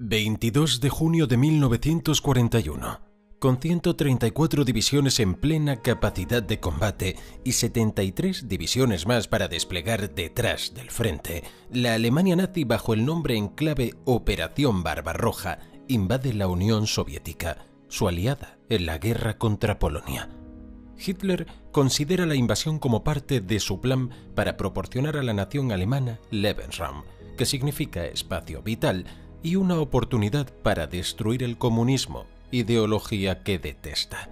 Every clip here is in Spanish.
22 de junio de 1941. Con 134 divisiones en plena capacidad de combate y 73 divisiones más para desplegar detrás del frente, la Alemania nazi, bajo el nombre en clave Operación Barbarroja, invade la Unión Soviética, su aliada en la guerra contra Polonia. Hitler considera la invasión como parte de su plan para proporcionar a la nación alemana Lebensraum, que significa espacio vital, y una oportunidad para destruir el comunismo, ideología que detesta.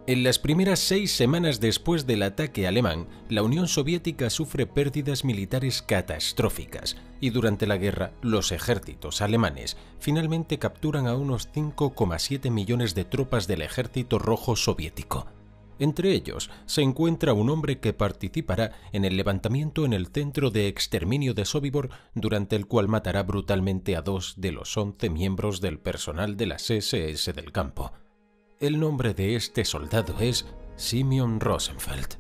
En las primeras 6 semanas después del ataque alemán, la Unión Soviética sufre pérdidas militares catastróficas y durante la guerra los ejércitos alemanes finalmente capturan a unos 5,7 millones de tropas del Ejército Rojo Soviético. Entre ellos se encuentra un hombre que participará en el levantamiento en el centro de exterminio de Sobibor, durante el cual matará brutalmente a 2 de los 11 miembros del personal de las SS del campo. El nombre de este soldado es Simeon Rosenfeld.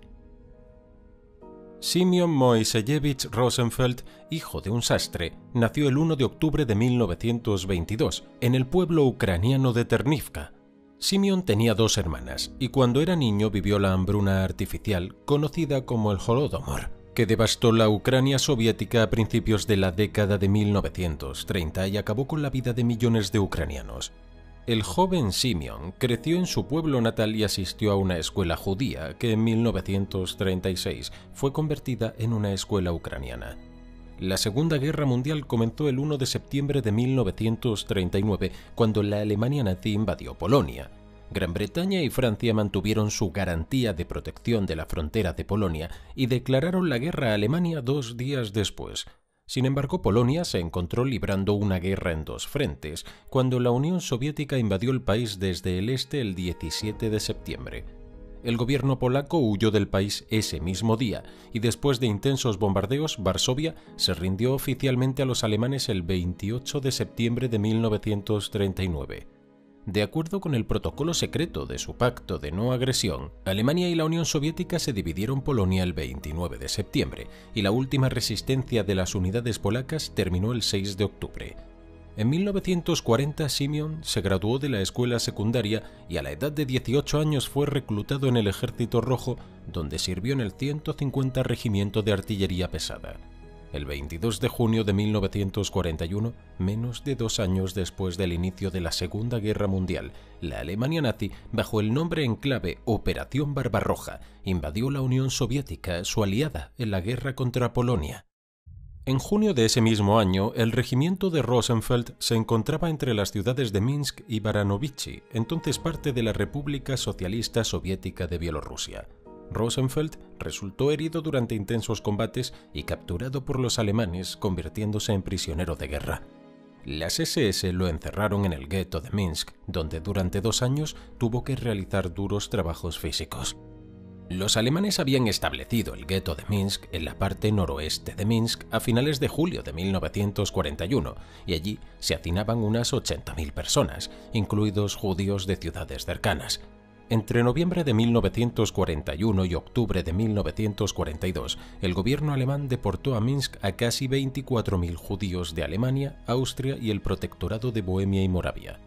Simeon Moiseyevich Rosenfeld, hijo de un sastre, nació el 1 de octubre de 1922 en el pueblo ucraniano de Ternivka. Simeon tenía 2 hermanas y cuando era niño vivió la hambruna artificial conocida como el Holodomor, que devastó la Ucrania soviética a principios de la década de 1930 y acabó con la vida de millones de ucranianos. El joven Simeon creció en su pueblo natal y asistió a una escuela judía que en 1936 fue convertida en una escuela ucraniana. La Segunda Guerra Mundial comenzó el 1 de septiembre de 1939, cuando la Alemania nazi invadió Polonia. Gran Bretaña y Francia mantuvieron su garantía de protección de la frontera de Polonia y declararon la guerra a Alemania 2 días después. Sin embargo, Polonia se encontró librando una guerra en 2 frentes, cuando la Unión Soviética invadió el país desde el este el 17 de septiembre. El gobierno polaco huyó del país ese mismo día y después de intensos bombardeos, Varsovia se rindió oficialmente a los alemanes el 28 de septiembre de 1939. De acuerdo con el protocolo secreto de su pacto de no agresión, Alemania y la Unión Soviética se dividieron Polonia el 29 de septiembre y la última resistencia de las unidades polacas terminó el 6 de octubre. En 1940, Simeon se graduó de la escuela secundaria y a la edad de 18 años fue reclutado en el Ejército Rojo, donde sirvió en el 150 Regimiento de Artillería Pesada. El 22 de junio de 1941, menos de 2 años después del inicio de la Segunda Guerra Mundial, la Alemania nazi, bajo el nombre en clave Operación Barbarroja, invadió la Unión Soviética, su aliada en la guerra contra Polonia. En junio de ese mismo año, el regimiento de Rosenfeld se encontraba entre las ciudades de Minsk y Baranovichi, entonces parte de la República Socialista Soviética de Bielorrusia. Rosenfeld resultó herido durante intensos combates y capturado por los alemanes, convirtiéndose en prisionero de guerra. Las SS lo encerraron en el gueto de Minsk, donde durante 2 años tuvo que realizar duros trabajos físicos. Los alemanes habían establecido el gueto de Minsk en la parte noroeste de Minsk a finales de julio de 1941 y allí se hacinaban unas 80.000 personas, incluidos judíos de ciudades cercanas. Entre noviembre de 1941 y octubre de 1942, el gobierno alemán deportó a Minsk a casi 24.000 judíos de Alemania, Austria y el Protectorado de Bohemia y Moravia.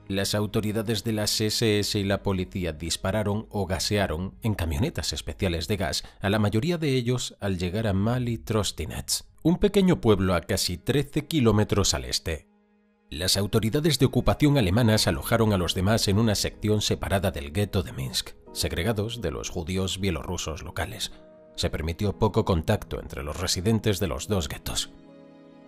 Las autoridades de las SS y la policía dispararon o gasearon en camionetas especiales de gas a la mayoría de ellos al llegar a Mali Trostinets, un pequeño pueblo a casi 13 kilómetros al este. Las autoridades de ocupación alemanas alojaron a los demás en una sección separada del gueto de Minsk, segregados de los judíos bielorrusos locales. Se permitió poco contacto entre los residentes de los 2 guetos.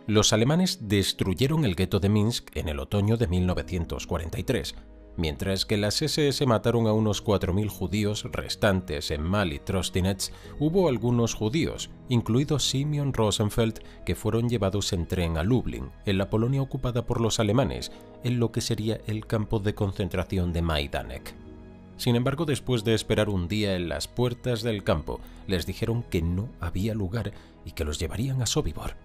Los alemanes destruyeron el gueto de Minsk en el otoño de 1943, mientras que las SS mataron a unos 4.000 judíos restantes en Mali Trostinets. Hubo algunos judíos, incluido Simeon Rosenfeld, que fueron llevados en tren a Lublin, en la Polonia ocupada por los alemanes, en lo que sería el campo de concentración de Majdanek. Sin embargo, después de esperar un día en las puertas del campo, les dijeron que no había lugar y que los llevarían a Sobibor.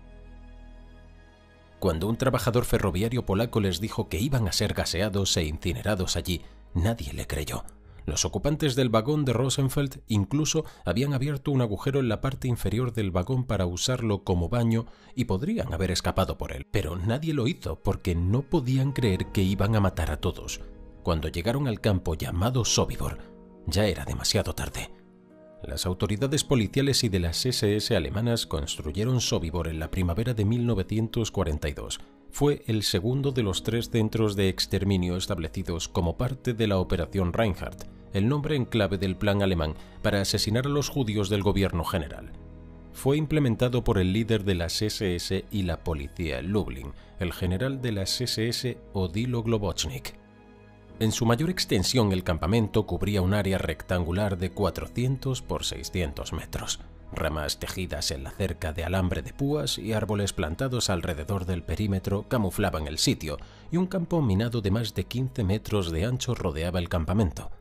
Cuando un trabajador ferroviario polaco les dijo que iban a ser gaseados e incinerados allí, nadie le creyó. Los ocupantes del vagón de Rosenfeld incluso habían abierto un agujero en la parte inferior del vagón para usarlo como baño y podrían haber escapado por él, pero nadie lo hizo porque no podían creer que iban a matar a todos. Cuando llegaron al campo llamado Sobibor, ya era demasiado tarde. Las autoridades policiales y de las SS alemanas construyeron Sobibor en la primavera de 1942. Fue el segundo de los 3 centros de exterminio establecidos como parte de la Operación Reinhardt, el nombre en clave del plan alemán para asesinar a los judíos del gobierno general. Fue implementado por el líder de las SS y la policía en Lublin, el general de las SS Odilo Globocnik. En su mayor extensión, el campamento cubría un área rectangular de 400 por 600 metros. Ramas tejidas en la cerca de alambre de púas y árboles plantados alrededor del perímetro camuflaban el sitio, y un campo minado de más de 15 metros de ancho rodeaba el campamento.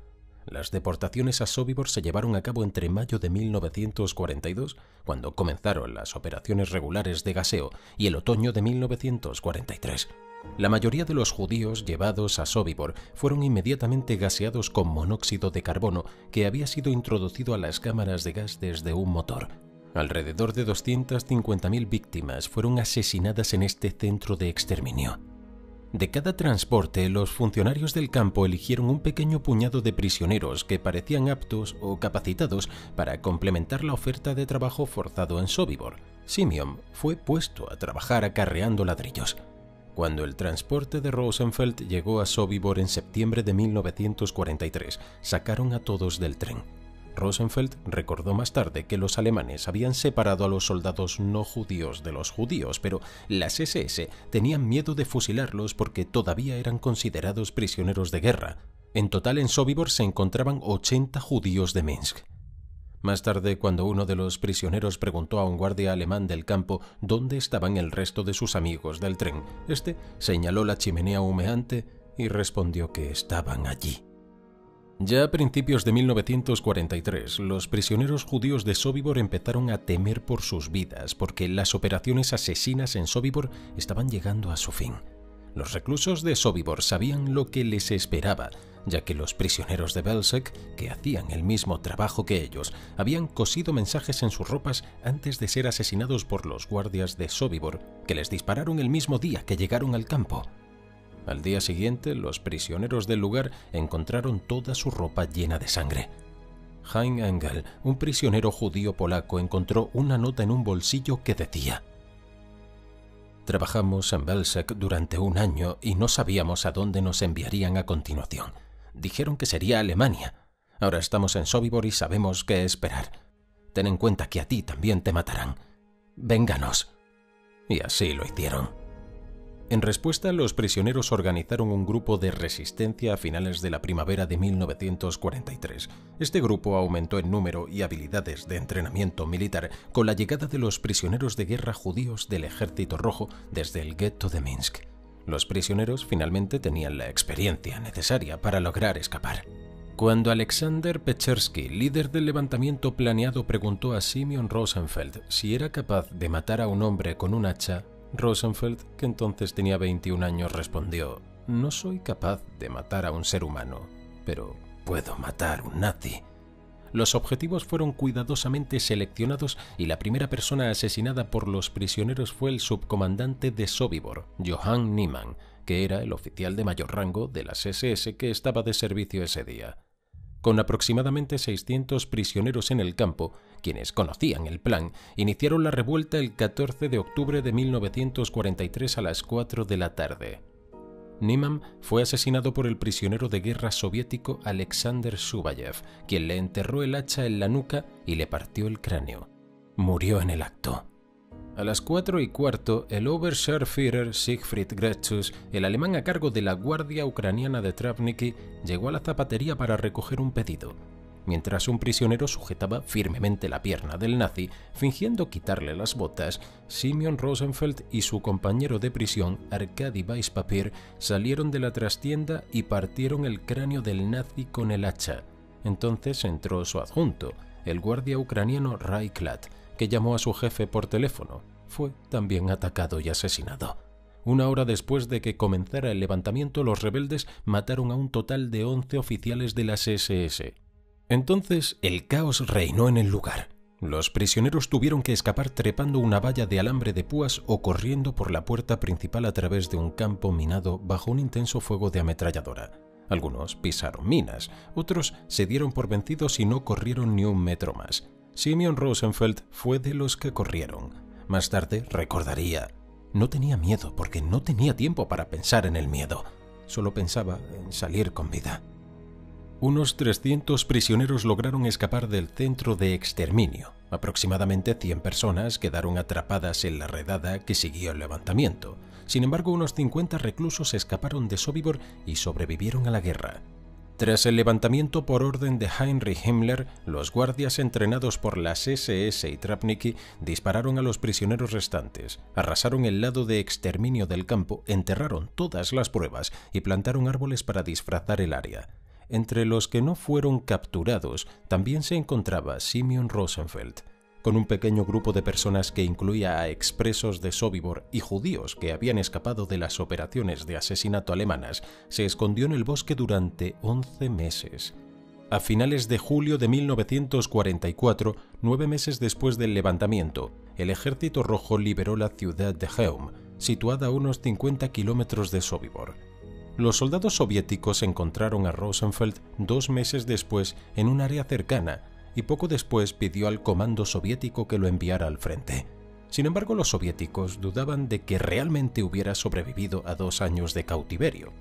Las deportaciones a Sobibor se llevaron a cabo entre mayo de 1942, cuando comenzaron las operaciones regulares de gaseo, y el otoño de 1943. La mayoría de los judíos llevados a Sobibor fueron inmediatamente gaseados con monóxido de carbono que había sido introducido a las cámaras de gas desde un motor. Alrededor de 250.000 víctimas fueron asesinadas en este centro de exterminio. De cada transporte, los funcionarios del campo eligieron un pequeño puñado de prisioneros que parecían aptos o capacitados para complementar la oferta de trabajo forzado en Sobibor. Simeon fue puesto a trabajar acarreando ladrillos. Cuando el transporte de Rosenfeld llegó a Sobibor en septiembre de 1943, sacaron a todos del tren. Rosenfeld recordó más tarde que los alemanes habían separado a los soldados no judíos de los judíos, pero las SS tenían miedo de fusilarlos porque todavía eran considerados prisioneros de guerra. En total en Sobibor se encontraban 80 judíos de Minsk. Más tarde, cuando uno de los prisioneros preguntó a un guardia alemán del campo dónde estaban el resto de sus amigos del tren, este señaló la chimenea humeante y respondió que estaban allí. Ya a principios de 1943, los prisioneros judíos de Sobibor empezaron a temer por sus vidas porque las operaciones asesinas en Sobibor estaban llegando a su fin. Los reclusos de Sobibor sabían lo que les esperaba, ya que los prisioneros de Belzec, que hacían el mismo trabajo que ellos, habían cosido mensajes en sus ropas antes de ser asesinados por los guardias de Sobibor, que les dispararon el mismo día que llegaron al campo. Al día siguiente, los prisioneros del lugar encontraron toda su ropa llena de sangre. Hein Engel, un prisionero judío polaco, encontró una nota en un bolsillo que decía: «Trabajamos en Belzec durante un año y no sabíamos a dónde nos enviarían a continuación. Dijeron que sería Alemania. Ahora estamos en Sobibor y sabemos qué esperar. Ten en cuenta que a ti también te matarán. Vénganos». Y así lo hicieron. En respuesta, los prisioneros organizaron un grupo de resistencia a finales de la primavera de 1943. Este grupo aumentó en número y habilidades de entrenamiento militar con la llegada de los prisioneros de guerra judíos del Ejército Rojo desde el gueto de Minsk. Los prisioneros finalmente tenían la experiencia necesaria para lograr escapar. Cuando Alexander Pechersky, líder del levantamiento planeado, preguntó a Simeon Rosenfeld si era capaz de matar a un hombre con un hacha, Rosenfeld, que entonces tenía 21 años, respondió: «No soy capaz de matar a un ser humano, pero puedo matar a un nazi». Los objetivos fueron cuidadosamente seleccionados y la primera persona asesinada por los prisioneros fue el subcomandante de Sobibor, Johann Niemann, que era el oficial de mayor rango de las SS que estaba de servicio ese día. Con aproximadamente 600 prisioneros en el campo, quienes conocían el plan, iniciaron la revuelta el 14 de octubre de 1943 a las 4 de la tarde. Niemann fue asesinado por el prisionero de guerra soviético Alexander Shuvayev, quien le enterró el hacha en la nuca y le partió el cráneo. Murió en el acto. A las 4:15, el Oberscharführer Siegfried Gretschus, el alemán a cargo de la Guardia Ucraniana de Travniki, llegó a la zapatería para recoger un pedido. Mientras un prisionero sujetaba firmemente la pierna del nazi, fingiendo quitarle las botas, Simeon Rosenfeld y su compañero de prisión, Arkady Weispapier, salieron de la trastienda y partieron el cráneo del nazi con el hacha. Entonces entró su adjunto, el guardia ucraniano Raiklat, que llamó a su jefe por teléfono. Fue también atacado y asesinado. 1 hora después de que comenzara el levantamiento, los rebeldes mataron a un total de 11 oficiales de las SS. Entonces, el caos reinó en el lugar. Los prisioneros tuvieron que escapar trepando una valla de alambre de púas o corriendo por la puerta principal a través de un campo minado bajo un intenso fuego de ametralladora. Algunos pisaron minas, otros se dieron por vencidos y no corrieron ni un metro más. Simeon Rosenfeld fue de los que corrieron. Más tarde recordaría: no tenía miedo porque no tenía tiempo para pensar en el miedo. Solo pensaba en salir con vida. Unos 300 prisioneros lograron escapar del centro de exterminio. Aproximadamente 100 personas quedaron atrapadas en la redada que siguió el levantamiento. Sin embargo, unos 50 reclusos escaparon de Sobibor y sobrevivieron a la guerra. Tras el levantamiento por orden de Heinrich Himmler, los guardias entrenados por las SS y Trapnicki dispararon a los prisioneros restantes, arrasaron el lado de exterminio del campo, enterraron todas las pruebas y plantaron árboles para disfrazar el área. Entre los que no fueron capturados también se encontraba Simeon Rosenfeld, con un pequeño grupo de personas que incluía a expresos de Sobibor y judíos que habían escapado de las operaciones de asesinato alemanas. Se escondió en el bosque durante 11 meses. A finales de julio de 1944, 9 meses después del levantamiento, el Ejército Rojo liberó la ciudad de Chełm, situada a unos 50 kilómetros de Sobibor. Los soldados soviéticos encontraron a Rosenfeld 2 meses después en un área cercana y poco después pidió al comando soviético que lo enviara al frente. Sin embargo, los soviéticos dudaban de que realmente hubiera sobrevivido a 2 años de cautiverio.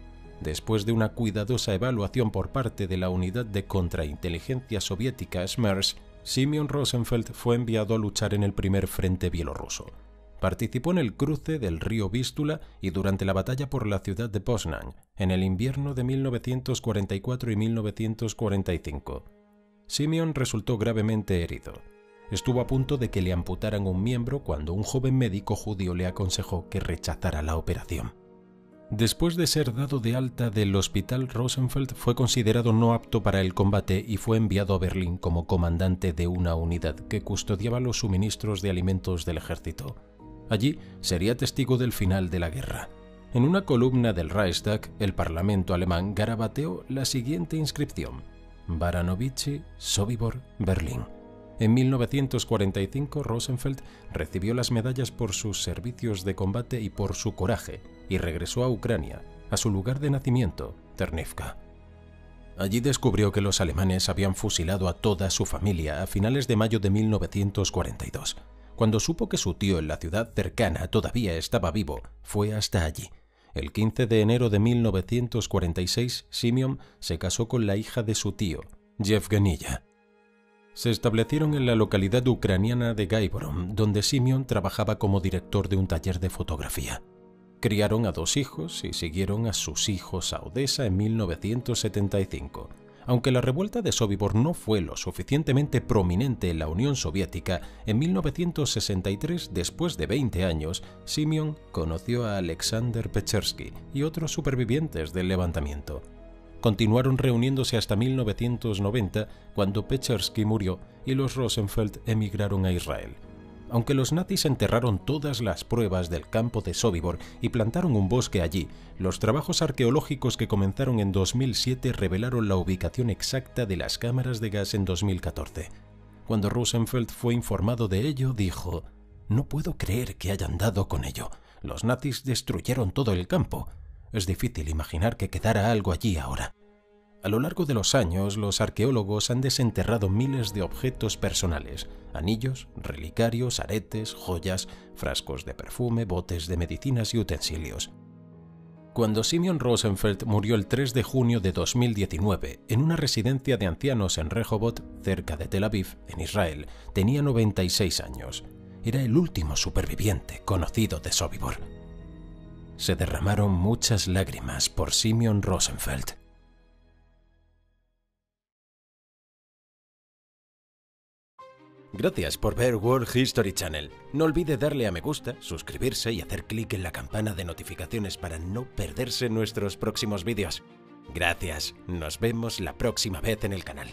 Después de una cuidadosa evaluación por parte de la unidad de contrainteligencia soviética SMERS, Simeon Rosenfeld fue enviado a luchar en el primer frente bielorruso. Participó en el cruce del río Vístula y durante la batalla por la ciudad de Poznan, en el invierno de 1944 y 1945. Simeon resultó gravemente herido. Estuvo a punto de que le amputaran un miembro cuando un joven médico judío le aconsejó que rechazara la operación. Después de ser dado de alta del hospital, Rosenfeld fue considerado no apto para el combate y fue enviado a Berlín como comandante de una unidad que custodiaba los suministros de alimentos del ejército. Allí sería testigo del final de la guerra. En una columna del Reichstag, el Parlamento alemán garabateó la siguiente inscripción: Baranovichi, Sobibor, Berlín. En 1945, Rosenfeld recibió las medallas por sus servicios de combate y por su coraje, y regresó a Ucrania, a su lugar de nacimiento, Ternivka. Allí descubrió que los alemanes habían fusilado a toda su familia a finales de mayo de 1942. Cuando supo que su tío en la ciudad cercana todavía estaba vivo, fue hasta allí. El 15 de enero de 1946, Simeon se casó con la hija de su tío, Yevgeniya. Se establecieron en la localidad ucraniana de Gaiborom, donde Simeon trabajaba como director de un taller de fotografía. Criaron a 2 hijos y siguieron a sus hijos a Odessa en 1975. Aunque la revuelta de Sobibor no fue lo suficientemente prominente en la Unión Soviética, en 1963, después de 20 años, Simeon conoció a Alexander Pechersky y otros supervivientes del levantamiento. Continuaron reuniéndose hasta 1990, cuando Pechersky murió y los Rosenfeld emigraron a Israel. Aunque los nazis enterraron todas las pruebas del campo de Sobibor y plantaron un bosque allí, los trabajos arqueológicos que comenzaron en 2007 revelaron la ubicación exacta de las cámaras de gas en 2014. Cuando Rosenfeld fue informado de ello, dijo: «No puedo creer que hayan dado con ello. Los nazis destruyeron todo el campo. Es difícil imaginar que quedara algo allí ahora». A lo largo de los años, los arqueólogos han desenterrado miles de objetos personales: anillos, relicarios, aretes, joyas, frascos de perfume, botes de medicinas y utensilios. Cuando Simeon Rosenfeld murió el 3 de junio de 2019 en una residencia de ancianos en Rehovot, cerca de Tel Aviv, en Israel, tenía 96 años. Era el último superviviente conocido de Sobibor. Se derramaron muchas lágrimas por Simeon Rosenfeld. Gracias por ver World History Channel. No olvide darle a me gusta, suscribirse y hacer clic en la campana de notificaciones para no perderse nuestros próximos vídeos. Gracias, nos vemos la próxima vez en el canal.